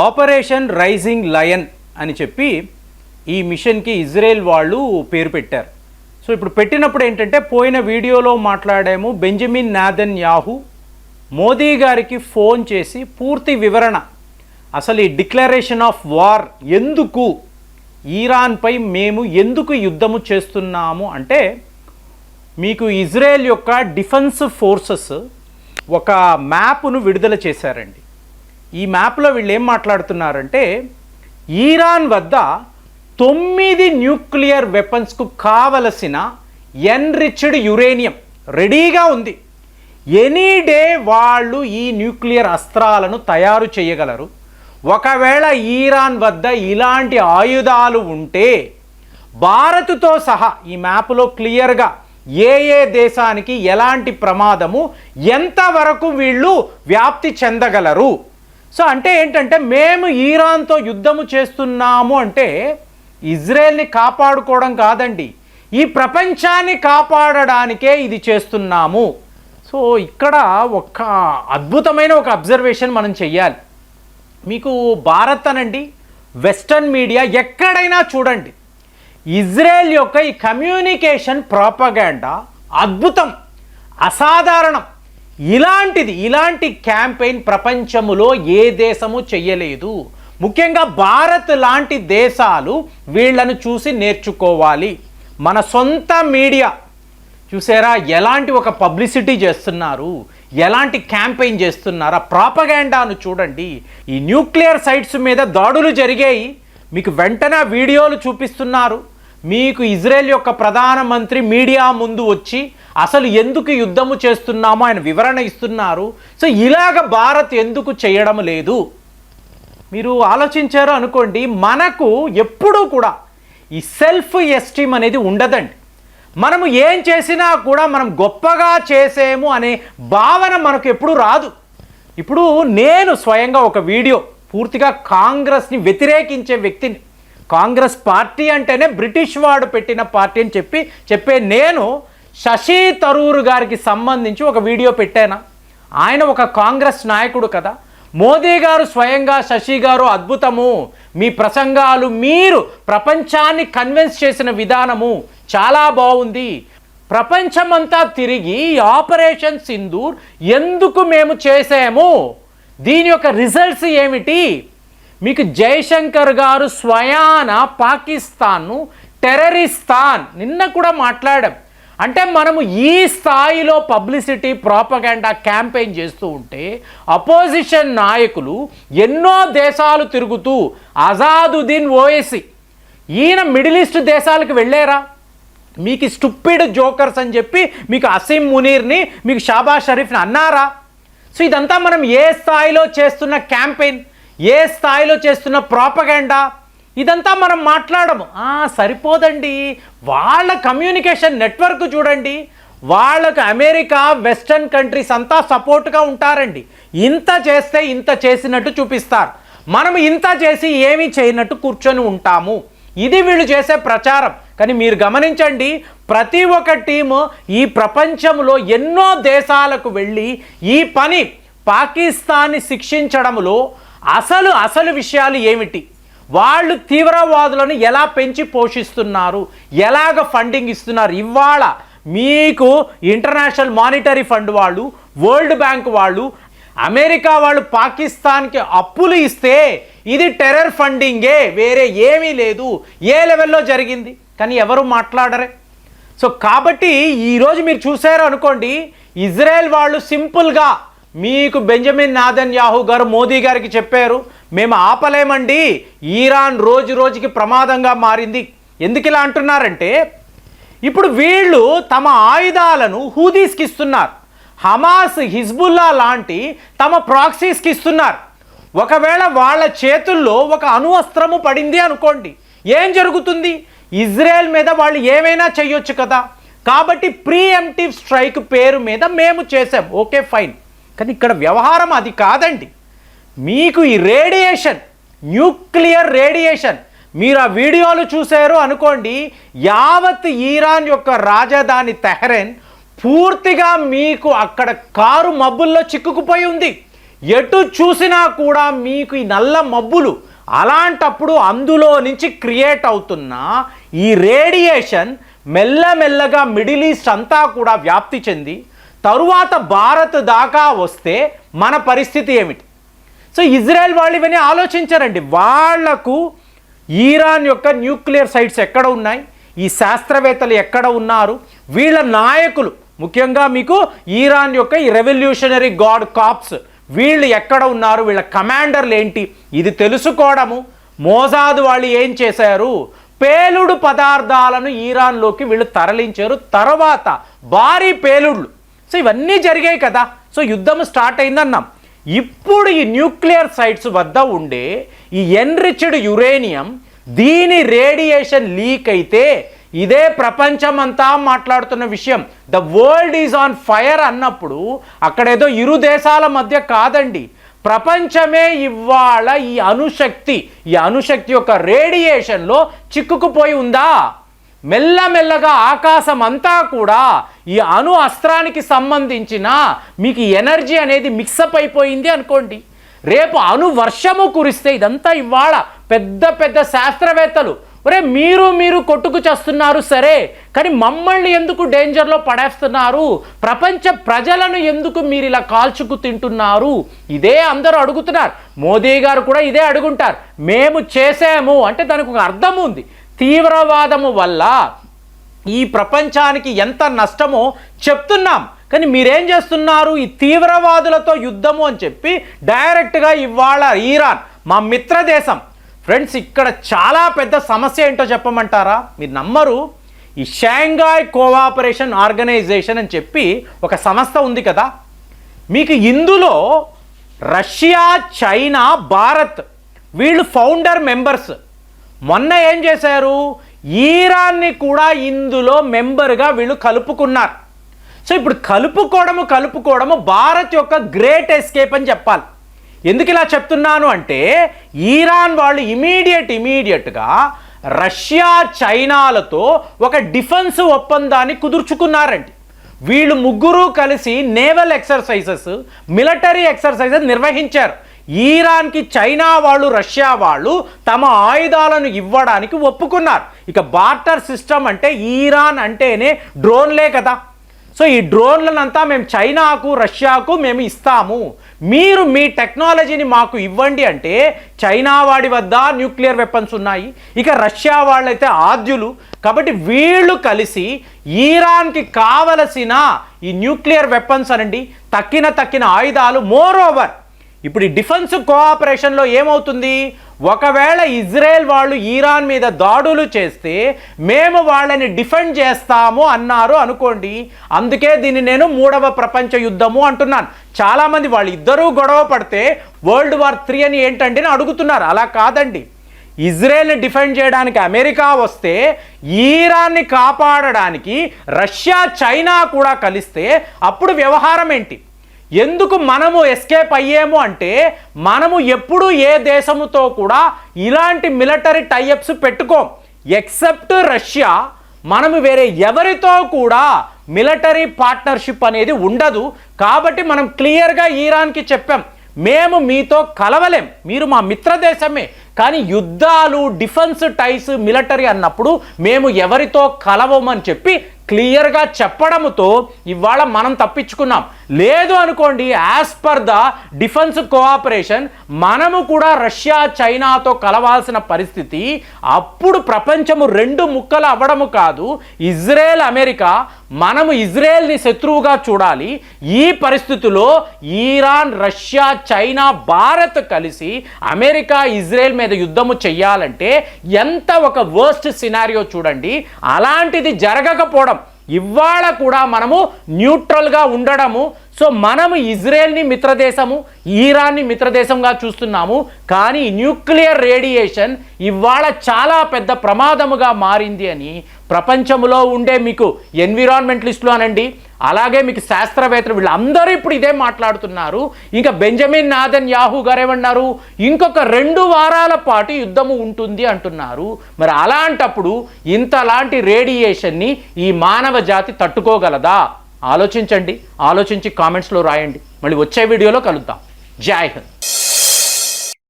Operation rising lion అని చెప్పి ఈ మిషన్కి ఇజ్రాయెల్ వాళ్ళు పేరు పెట్టారు. సో ఇప్పుడు పెట్టినప్పుడు ఏంటంటే, పోయిన వీడియోలో మాట్లాడాము, బెంజమిన్ నెతన్యాహు మోదీ గారికి ఫోన్ చేసి పూర్తి వివరణ, అసలు ఈ డిక్లరేషన్ ఆఫ్ వార్ ఎందుకు, ఇరాన్పై మేము ఎందుకు యుద్ధము చేస్తున్నాము అంటే, మీకు ఇజ్రాయెల్ యొక్క డిఫెన్స్ ఫోర్సెస్ ఒక మ్యాప్ను విడుదల చేశారండి. ఈ మ్యాప్లో వీళ్ళు ఏం మాట్లాడుతున్నారంటే, ఇరాన్ వద్ద 9 న్యూక్లియర్ వెపన్స్కు కావలసిన ఎన్రిచ్డ్ యురేనియం రెడీగా ఉంది. ఎనీ డే వాళ్ళు ఈ న్యూక్లియర్ అస్త్రాలను తయారు చేయగలరు. ఒకవేళ ఇరాన్ వద్ద ఇలాంటి ఆయుధాలు ఉంటే భారత్తో సహా ఈ మ్యాప్లో క్లియర్గా ఏ దేశానికి ఎలాంటి ప్రమాదము, ఎంతవరకు వీళ్ళు వ్యాప్తి చెందగలరు. సో అంటే ఏంటంటే, మేము ఇరాన్తో యుద్ధము చేస్తున్నాము అంటే ఇజ్రాయెల్ని కాపాడుకోవడం కాదండి, ఈ ప్రపంచాన్ని కాపాడడానికే ఇది చేస్తున్నాము. సో ఇక్కడ ఒక అద్భుతమైన ఒక అబ్జర్వేషన్ మనం చెయ్యాలి. మీకు భారత్ అనండి, వెస్టర్న్ మీడియా ఎక్కడైనా చూడండి, ఇజ్రాయెల్ యొక్క ఈ కమ్యూనికేషన్ ప్రాపగాండా అద్భుతం, అసాధారణం. ఇలాంటి క్యాంపెయిన్ ప్రపంచములో ఏ దేశము చెయ్యలేదు. ముఖ్యంగా భారత్ లాంటి దేశాలు వీళ్ళను చూసి నేర్చుకోవాలి. మన సొంత మీడియా చూసారా ఎలాంటి ఒక పబ్లిసిటీ చేస్తున్నారు, ఎలాంటి క్యాంపెయిన్ చేస్తున్నారు, ఆ ప్రాపగాండాను చూడండి. ఈ న్యూక్లియర్ సైట్స్ మీద దాడులు జరిగాయి, మీకు వెంటనే వీడియోలు చూపిస్తున్నారు. మీకు ఇజ్రాయెల్ యొక్క ప్రధానమంత్రి మీడియా ముందు వచ్చి అసలు ఎందుకు యుద్ధము చేస్తున్నామో ఆయన వివరణ ఇస్తున్నారు. సో ఇలాగ భారత్ ఎందుకు చేయడం లేదు? మీరు ఆలోచించారు అనుకోండి, మనకు ఎప్పుడూ కూడా ఈ సెల్ఫ్ ఎస్టీమ్ అనేది ఉండదండి. మనము ఏం చేసినా కూడా మనం గొప్పగా చేసేము అనే భావన మనకు ఎప్పుడు రాదు. ఇప్పుడు నేను స్వయంగా ఒక వీడియో పూర్తిగా కాంగ్రెస్ని వ్యతిరేకించే వ్యక్తిని, కాంగ్రెస్ పార్టీ అంటేనే బ్రిటిష్ వాడు పెట్టిన పార్టీ అని చెప్పే నేను శశి థరూర్ గారికి సంబంధించి ఒక వీడియో పెట్టాను. ఆయన ఒక కాంగ్రెస్ నాయకుడు కదా. మోదీ గారు స్వయంగా శశి గారు అద్భుతము, మీ ప్రసంగాలు, మీరు ప్రపంచాన్ని కన్విన్స్ చేసిన విధానము చాలా బాగుంది, ప్రపంచమంతా తిరిగి ఆపరేషన్ సింధూర్ ఎందుకు మేము చేసాము, దీని యొక్క రిజల్ట్స్ ఏమిటి, మీకు జైశంకర్ గారు స్వయాన పాకిస్తాన్ను టెర్రరిస్తాన్ నిన్న కూడా మాట్లాడాం. అంటే మనము ఈ స్థాయిలో పబ్లిసిటీ ప్రాపగాండా క్యాంపెయిన్ చేస్తూ ఉంటే అపోజిషన్ నాయకులు ఎన్నో దేశాలు తిరుగుతూ, అజాదుద్దీన్ ఓవైసీ ఈయన మిడిల్ ఈస్ట్ దేశాలకు వెళ్ళారా? మీకు స్టూపిడ్ జోకర్స్ అని చెప్పి మీకు అసీం మునీర్ని, మీకు షాబాజ్ షరీఫ్ని అన్నారా? సో ఇదంతా మనం ఏ స్థాయిలో చేస్తున్న క్యాంపెయిన్, ఏ స్థాయిలో చేస్తున్న ప్రాపగాండా, ఇదంతా మనం మాట్లాడము. సరిపోదండి, వాళ్ళ కమ్యూనికేషన్ నెట్వర్క్ చూడండి, వాళ్ళకు అమెరికా, వెస్టర్న్ కంట్రీస్ అంతా సపోర్ట్గా ఉంటారండి. ఇంత చేస్తే ఇంత చేసినట్టు చూపిస్తారు, మనం ఇంత చేసి ఏమీ చేయనట్టు కూర్చొని ఉంటాము. ఇది వీళ్ళు చేసే ప్రచారం. కానీ మీరు గమనించండి, ప్రతి ఒక్క టీము ఈ ప్రపంచంలో ఎన్నో దేశాలకు వెళ్ళి ఈ పని పాకిస్తాన్ని శిక్షించడంలో అసలు విషయాలు ఏమిటి, వాళ్ళు తీవ్రవాదులను ఎలా పెంచి పోషిస్తున్నారు, ఎలాగ ఫండింగ్ ఇస్తున్నారు. ఇవాళ మీకు ఇంటర్నేషనల్ మానిటరీ ఫండ్ వాళ్ళు, వరల్డ్ బ్యాంక్ వాళ్ళు, అమెరికా వాళ్ళు పాకిస్తాన్కి అప్పులు ఇస్తే ఇది టెర్రర్ ఫండింగే, వేరే ఏమీ లేదు. ఏ లెవెల్లో జరిగింది కానీ ఎవరు మాట్లాడరే. సో కాబట్టి ఈరోజు మీరు చూసారు అనుకోండి, ఇజ్రాయెల్ వాళ్ళు సింపుల్గా మీకు బెంజమిన్ నెతన్యాహు గారు మోదీ గారికి చెప్పారు, మేము ఆపలేమండి, ఇరాన్ రోజు రోజుకి ప్రమాదంగా మారింది. ఎందుకు ఇలా అంటున్నారంటే, ఇప్పుడు వీళ్ళు తమ ఆయుధాలను హూదీస్కి ఇస్తున్నారు, హమాస్, హిజ్బుల్లా లాంటి తమ ప్రాక్సీస్కి ఇస్తున్నారు. ఒకవేళ వాళ్ళ చేతుల్లో ఒక అణువస్త్రము పడింది అనుకోండి, ఏం జరుగుతుంది? ఇజ్రాయెల్ మీద వాళ్ళు ఏమైనా చేయొచ్చు కదా. కాబట్టి ప్రీఎంప్టివ్ స్ట్రైక్ పేరు మీద మేము చేసాం, ఓకే ఫైన్. కానీ ఇక్కడ వ్యవహారం అది కాదండి. మీకు ఈ రేడియేషన్, న్యూక్లియర్ రేడియేషన్, మీరు ఆ వీడియోలు చూశారు అనుకోండి, యావత్ ఇరాన్ యొక్క రాజధాని తెహ్రాన్ పూర్తిగా మీకు అక్కడ కారు మబ్బుల్లో చిక్కుకుపోయి ఉంది. ఎటు చూసినా కూడా మీకు ఈ నల్ల మబ్బులు. అలాంటప్పుడు అందులో నుంచి క్రియేట్ అవుతున్న ఈ రేడియేషన్ మెల్లమెల్లగా మిడిల్ ఈస్ట్ అంతా కూడా వ్యాప్తి చెంది తరువాత భారత్ దాకా వస్తే మన పరిస్థితి ఏమిటి? సో ఇజ్రాయెల్ వాళ్ళు ఇవన్నీ ఆలోచించారండి. వాళ్లకు ఈరాన్ యొక్క న్యూక్లియర్ సైట్స్ ఎక్కడ ఉన్నాయి, ఈ శాస్త్రవేత్తలు ఎక్కడ ఉన్నారు, వీళ్ళ నాయకులు ముఖ్యంగా మీకు ఈరాన్ యొక్క ఈ రెవల్యూషనరీ గార్డ్ కాప్స్ వీళ్ళు ఎక్కడ ఉన్నారు, వీళ్ళ కమాండర్లు ఏంటి, ఇది తెలుసుకోవడము. మోసాద్ వాళ్ళు ఏం చేశారు, పేలుడు పదార్థాలను ఈరాన్లోకి వీళ్ళు తరలించారు, తర్వాత భారీ పేలుళ్ళు. సో ఇవన్నీ జరిగాయి కదా. సో యుద్ధం స్టార్ట్ అయిందన్నాం. ఇప్పుడు ఈ న్యూక్లియర్ సైట్స్ వద్ద ఉండే ఈ ఎన్రిచ్డ్ యురేనియం దీని రేడియేషన్ లీక్ అయితే ఇదే ప్రపంచమంతా మాట్లాడుతున్న విషయం. The world is on fire అన్నప్పుడు అక్కడేదో ఇరు దేశాల మధ్య కాదండి, ప్రపంచమే ఇవాళ ఈ అణుశక్తి యొక్క రేడియేషన్లో చిక్కుకుపోయి ఉందా. మెల్లమెల్లగా ఆకాశం అంతా కూడా ఈ అణు అస్త్రానికి సంబంధించిన మీకు ఎనర్జీ అనేది మిక్సప్ అయిపోయింది అనుకోండి. రేపు అణు వర్షము కురిస్తే ఇదంతా ఇవాళ పెద్ద పెద్ద శాస్త్రవేత్తలు ఒరే మీరు కొట్టుకు చేస్తున్నారు సరే, కానీ మమ్మల్ని ఎందుకు డేంజర్లో పడేస్తున్నారు, ప్రపంచ ప్రజలను ఎందుకు మీరు ఇలా కాల్చుకు తింటున్నారు, ఇదే అందరూ అడుగుతున్నారు. మోదీ గారు కూడా ఇదే అడుగుంటారు. మేము చేసాము అంటే దానికి ఒక అర్థం ఉంది. తీవ్రవాదము వల్ల ఈ ప్రపంచానికి ఎంత నష్టమో చెప్తున్నాం, కానీ మీరేం చేస్తున్నారు, ఈ తీవ్రవాదులతో యుద్ధము అని చెప్పి డైరెక్ట్గా ఇవాళ ఈరాన్ మా మిత్ర దేశం. ఫ్రెండ్స్, ఇక్కడ చాలా పెద్ద సమస్య ఏంటో చెప్పమంటారా? మీరు నమ్మరు. ఈ షాంఘాయ్ కోఆపరేషన్ ఆర్గనైజేషన్ అని చెప్పి ఒక సంస్థ ఉంది కదా, మీకు ఇందులో రష్యా, చైనా, భారత్ వీళ్ళు ఫౌండర్ మెంబర్స్. మొన్న ఏం చేశారు, ఈరాన్ని కూడా ఇందులో మెంబర్గా వీళ్ళు కలుపుకున్నారు. సో ఇప్పుడు కలుపుకోవడము భారత్ యొక్క గ్రేట్ ఎస్కేప్ అని చెప్పాలి. ఎందుకు ఇలా చెప్తున్నాను అంటే ఈరాన్ వాళ్ళు ఇమీడియట్గా రష్యా, చైనాలతో ఒక డిఫెన్స్ ఒప్పందాన్ని కుదుర్చుకున్నారండి. వీళ్ళు ముగ్గురు కలిసి నేవల్ ఎక్సర్సైజెస్, మిలిటరీ ఎక్సర్సైజెస్ నిర్వహించారు. ఈరాన్కి చైనా వాళ్ళు, రష్యా వాళ్ళు తమ ఆయుధాలను ఇవ్వడానికి ఒప్పుకున్నారు. ఇక బార్టర్ సిస్టమ్ అంటే ఈరాన్ అంటేనే డ్రోన్లే కదా. సో ఈ డ్రోన్లనంతా మేము చైనాకు, రష్యాకు మేము ఇస్తాము, మీరు మీ టెక్నాలజీని మాకు ఇవ్వండి అంటే చైనా వాడి వద్ద న్యూక్లియర్ వెపన్స్ ఉన్నాయి, ఇక రష్యా వాళ్ళైతే ఆద్యులు. కాబట్టి వీళ్ళు కలిసి ఈరాన్కి కావలసిన ఈ న్యూక్లియర్ వెపన్స్ అనండి, తక్కిన ఆయుధాలు, మోర్ ఓవర్ ఇప్పుడు ఈ డిఫెన్స్ కోఆపరేషన్లో ఏమవుతుంది, ఒకవేళ ఇజ్రాయెల్ వాళ్ళు ఈరాన్ మీద దాడులు చేస్తే మేము వాళ్ళని డిఫెండ్ చేస్తాము అన్నారు అనుకోండి. అందుకే దీన్ని నేను 3వ ప్రపంచ యుద్ధము అంటున్నాను. చాలామంది వాళ్ళు ఇద్దరూ గొడవ పడితే వరల్డ్ వార్ 3 అని ఏంటంటే అడుగుతున్నారు. అలా కాదండి. ఇజ్రాయెల్ని డిఫెండ్ చేయడానికి అమెరికా వస్తే ఈరాన్ని కాపాడడానికి రష్యా, చైనా కూడా కలిస్తే అప్పుడు వ్యవహారం ఏంటి? ఎందుకు మనము ఎస్కేప్ అయ్యాము అంటే మనము ఎప్పుడు ఏ దేశముతో కూడా ఇలాంటి మిలిటరీ టైఅప్స్ పెట్టుకోం. ఎక్సెప్ట్ రష్యా, మనము వేరే ఎవరితో కూడా మిలిటరీ పార్ట్నర్షిప్ అనేది ఉండదు. కాబట్టి మనం క్లియర్గా ఈరాన్కి చెప్పాం, మేము మీతో కలవలేం, మీరు మా మిత్ర దేశమే, కానీ యుద్ధాలు, డిఫెన్స్ టైస్, మిలిటరీ అన్నప్పుడు మేము ఎవరితో కలవమని చెప్పి క్లియర్గా చెప్పడంతో ఇవాళ మనం తప్పించుకున్నాం. లేదు అనుకోండి, as per the defence cooperation మనము కూడా రష్యా, చైనాతో కలవాల్సిన పరిస్థితి. అప్పుడు ప్రపంచము 2 ముక్కలు అవ్వడము కాదు, ఇజ్రాయెల్, అమెరికా, మనము ఇజ్రాయెల్ని శత్రువుగా చూడాలి. ఈ పరిస్థితిలో ఈరాన్, రష్యా, చైనా, భారత్ కలిసి అమెరికా, ఇజ్రాయెల్ మీద యుద్ధము చెయ్యాలంటే ఎంత ఒక వర్స్ట్ సినారియో చూడండి. అలాంటిది జరగకపోవడం, ఇవాళ కూడా మనము న్యూట్రల్గా ఉండడము. సో మనము ఇజ్రాయెల్ని మిత్రదేశము, ఈరాన్ని మిత్రదేశంగా చూస్తున్నాము. కానీ న్యూక్లియర్ రేడియేషన్ ఇవాళ చాలా పెద్ద ప్రమాదముగా మారింది అని ప్రపంచంలో ఉండే మీకు ఎన్విరాన్మెంటలిస్టులు అనండి, అలాగే మీకు శాస్త్రవేత్తలు, వీళ్ళందరూ ఇప్పుడు ఇదే మాట్లాడుతున్నారు. ఇంకా బెంజమిన్ నెతన్యాహు గారు ఏమన్నారు, ఇంకొక 2 వారాల పాటు యుద్ధము ఉంటుంది అంటున్నారు. మరి అలాంటప్పుడు ఇంతలాంటి రేడియేషన్ని ఈ మానవ జాతి తట్టుకోగలదా? ఆలోచించండి, ఆలోచించి కామెంట్స్లో రాయండి. మళ్ళీ వచ్చే వీడియోలో కలుద్దాం. జై హింద్.